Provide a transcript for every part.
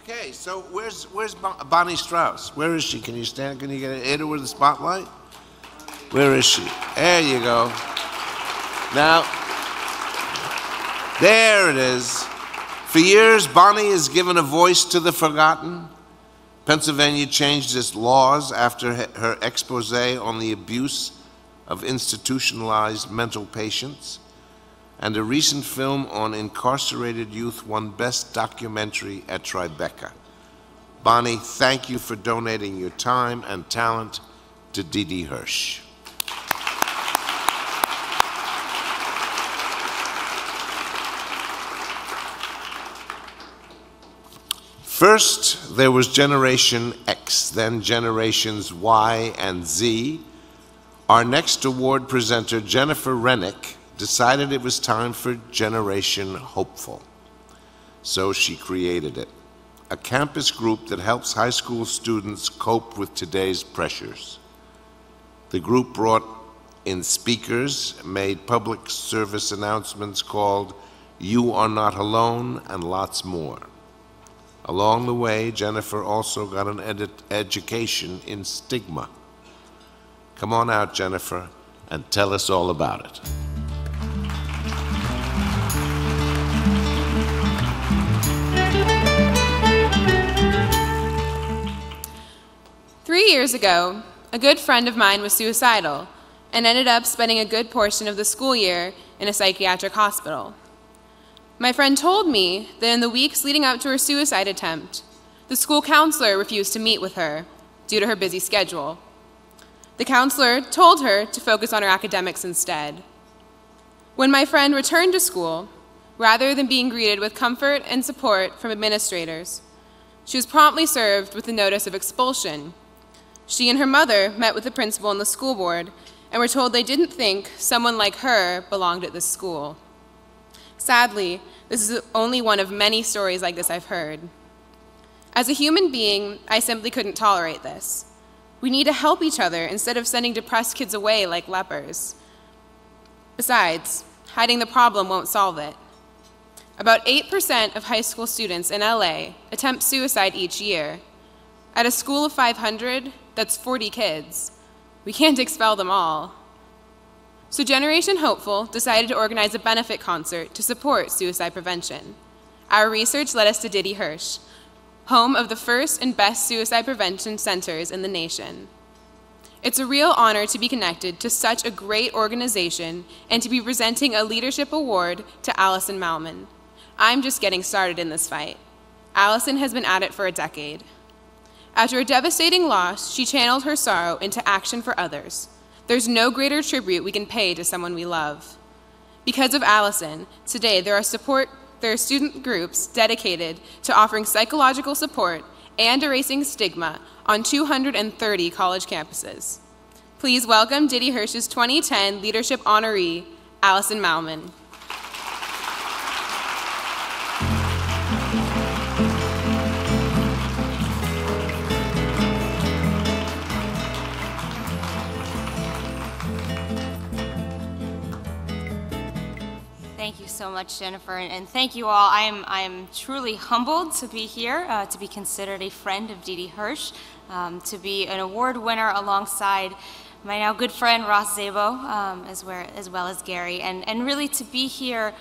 Okay, so where's Bonnie Strauss? Where is she? Can you stand? Can you hit her with the spotlight? Where is she? There you go. Now, there it is. For years, Bonnie has given a voice to the forgotten. Pennsylvania changed its laws after her expose on the abuse of institutionalized mental patients, and a recent film on incarcerated youth won Best Documentary at Tribeca. Bonnie, thank you for donating your time and talent to Didi Hirsch. First, there was Generation X, then Generations Y and Z. Our next award presenter, Jennifer Renick, decided it was time for Generation Hopeful. So she created it, a campus group that helps high school students cope with today's pressures. The group brought in speakers, made public service announcements called "You Are Not Alone," and lots more. Along the way, Jennifer also got an education in Stigma. Come on out, Jennifer, and tell us all about it. Three years ago, a good friend of mine was suicidal and ended up spending a good portion of the school year in a psychiatric hospital. My friend told me that in the weeks leading up to her suicide attempt, the school counselor refused to meet with her due to her busy schedule. The counselor told her to focus on her academics instead. When my friend returned to school, rather than being greeted with comfort and support from administrators, she was promptly served with a notice of expulsion. She and her mother met with the principal and the school board and were told they didn't think someone like her belonged at this school. Sadly, this is only one of many stories like this I've heard. As a human being, I simply couldn't tolerate this. We need to help each other instead of sending depressed kids away like lepers. Besides, hiding the problem won't solve it. About 8% of high school students in LA attempt suicide each year. At a school of 500, that's 40 kids. We can't expel them all. So Generation Hopeful decided to organize a benefit concert to support suicide prevention. Our research led us to Didi Hirsch, home of the first and best suicide prevention centers in the nation. It's a real honor to be connected to such a great organization and to be presenting a leadership award to Alison Malmon. I'm just getting started in this fight. Alison has been at it for a decade. After a devastating loss, she channeled her sorrow into action for others. There's no greater tribute we can pay to someone we love. Because of Alison, today there are student groups dedicated to offering psychological support and erasing stigma on 230 college campuses. Please welcome Didi Hirsch's 2010 Leadership Honoree, Alison Malmon. Thank you so much, Jennifer, and thank you all. I am truly humbled to be here, to be considered a friend of Didi Hirsch, to be an award winner alongside my now good friend Ross Zabo, as well as Gary, and really to be here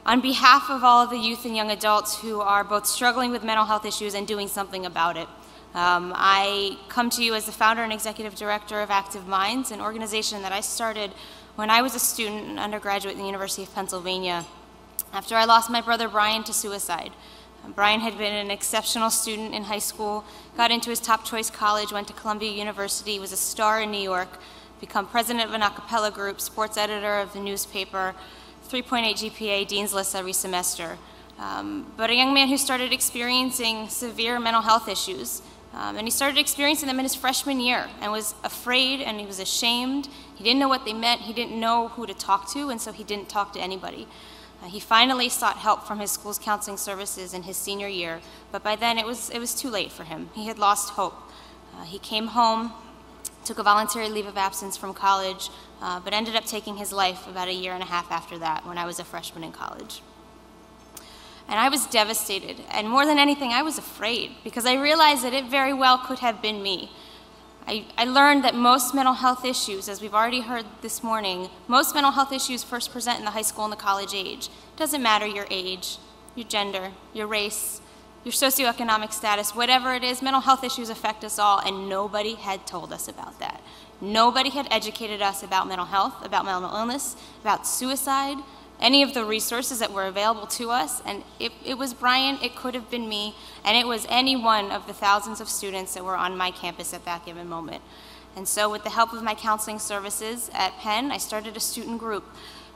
on behalf of all of the youth and young adults who are both struggling with mental health issues and doing something about it. I come to you as the founder and executive director of Active Minds, an organization that I started when I was a student and undergraduate at the University of Pennsylvania, after I lost my brother Brian to suicide. Brian had been an exceptional student in high school, got into his top choice college, went to Columbia University, was a star in New York, become president of an a cappella group, sports editor of the newspaper, 3.8 GPA, Dean's List every semester. But a young man who started experiencing severe mental health issues, and he started experiencing them in his freshman year and was afraid and he was ashamed. He didn't know what they meant. He didn't know who to talk to, and so he didn't talk to anybody. He finally sought help from his school's counseling services in his senior year, but by then it was too late for him. He had lost hope. He came home, took a voluntary leave of absence from college, but ended up taking his life about a year and a half after that when I was a freshman in college. And I was devastated, and more than anything, I was afraid, because I realized that it very well could have been me. I learned that most mental health issues, as we've already heard this morning, most mental health issues first present in the high school and the college age. It doesn't matter your age, your gender, your race, your socioeconomic status, whatever it is, mental health issues affect us all, and nobody had told us about that. Nobody had educated us about mental health, about mental illness, about suicide, any of the resources that were available to us, and it was Brian, it could have been me, and it was any one of the thousands of students that were on my campus at that given moment. And so with the help of my counseling services at Penn, I started a student group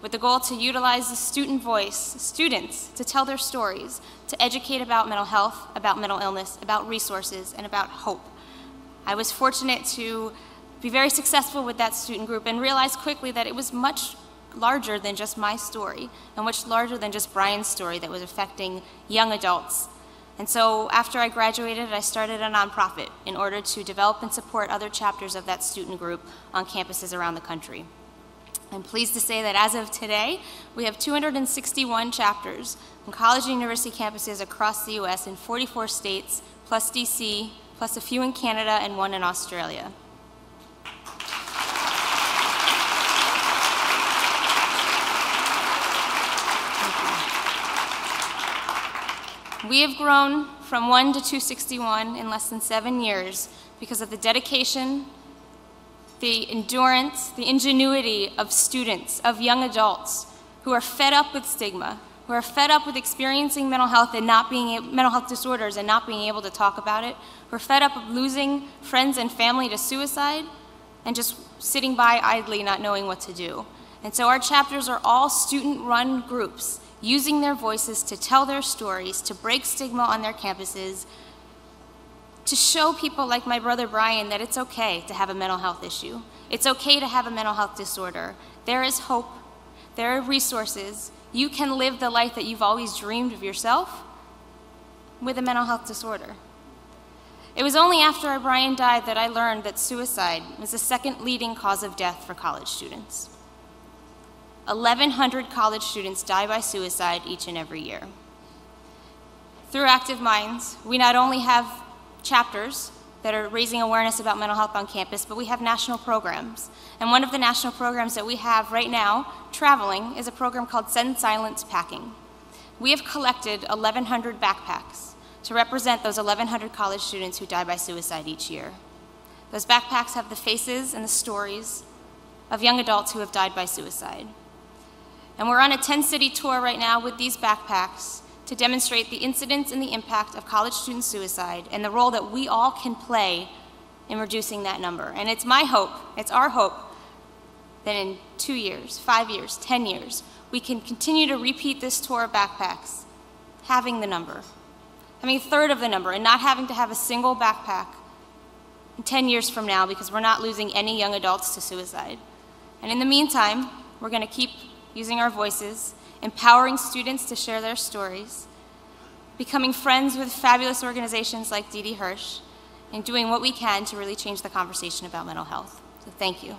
with the goal to utilize the student voice, students, to tell their stories, to educate about mental health, about mental illness, about resources, and about hope. I was fortunate to be very successful with that student group and realized quickly that it was much larger than just my story, and much larger than just Brian's story that was affecting young adults. And so after I graduated, I started a nonprofit in order to develop and support other chapters of that student group on campuses around the country. I'm pleased to say that as of today, we have 261 chapters on college and university campuses across the US in 44 states, plus DC, plus a few in Canada and one in Australia. We have grown from 1 to 261 in less than 7 years because of the dedication, the endurance, the ingenuity of students, of young adults who are fed up with stigma, who are fed up with experiencing mental health disorders and not being able to talk about it, who are fed up of losing friends and family to suicide and just sitting by idly not knowing what to do. And so our chapters are all student-run groups, using their voices to tell their stories, to break stigma on their campuses, to show people like my brother Brian that it's okay to have a mental health issue. It's okay to have a mental health disorder. There is hope. There are resources. You can live the life that you've always dreamed of yourself with a mental health disorder. It was only after Brian died that I learned that suicide was the second leading cause of death for college students. 1,100 college students die by suicide each and every year. Through Active Minds, we not only have chapters that are raising awareness about mental health on campus, but we have national programs. And one of the national programs that we have right now, traveling, is a program called Send Silence Packing. We have collected 1,100 backpacks to represent those 1,100 college students who die by suicide each year. Those backpacks have the faces and the stories of young adults who have died by suicide. And we're on a 10-city tour right now with these backpacks to demonstrate the incidence and the impact of college student suicide and the role that we all can play in reducing that number. And it's my hope, it's our hope, that in 2 years, 5 years, 10 years, we can continue to repeat this tour of backpacks, having the number, having a third of the number, and not having to have a single backpack in 10 years from now because we're not losing any young adults to suicide. And in the meantime, we're going to keep using our voices, empowering students to share their stories, becoming friends with fabulous organizations like Didi Hirsch, and doing what we can to really change the conversation about mental health. So thank you.